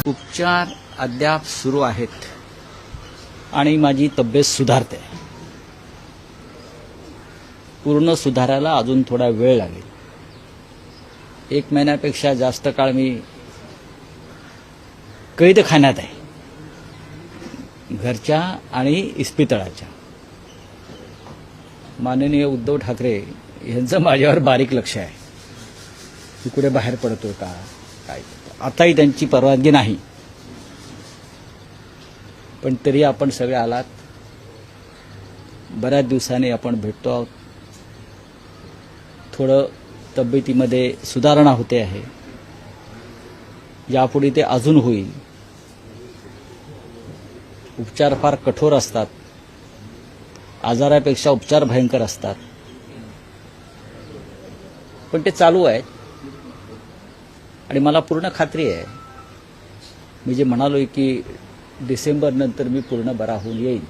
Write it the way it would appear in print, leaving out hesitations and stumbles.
उपचार अद्याप सुरू आहेत आणि माझी तब्येत सुधारते. पूर्ण सुधारायला अजून थोडा वेळ लागेल. 1 महिन्यापेक्षा जास्त काळ मी कैदखान्यात आहे, घरच्या आणि इस्पितळाच्या. माननीय उद्धव ठाकरे यांचं माझ्यावर बारीक लक्ष आहे. मी कुठे बाहेर पडतो का काय. आताही त्यांची परवानगी नाही, पण तरी आपण सगळे आलात. बऱ्याच दिवसांनी आपण भेटतो आहोत. थोडं तब्येतीमध्ये सुधारणा होते आहे. यापुढे ते अजून होईल. उपचार फार कठोर असतात, आजारापेक्षा उपचार भयंकर असतात, पण ते चालू आहेत. आणि मला पूर्ण खात्री आहे, मी जे म्हणालोय की डिसेंबर नंतर मी पूर्ण बरा होऊन येईल.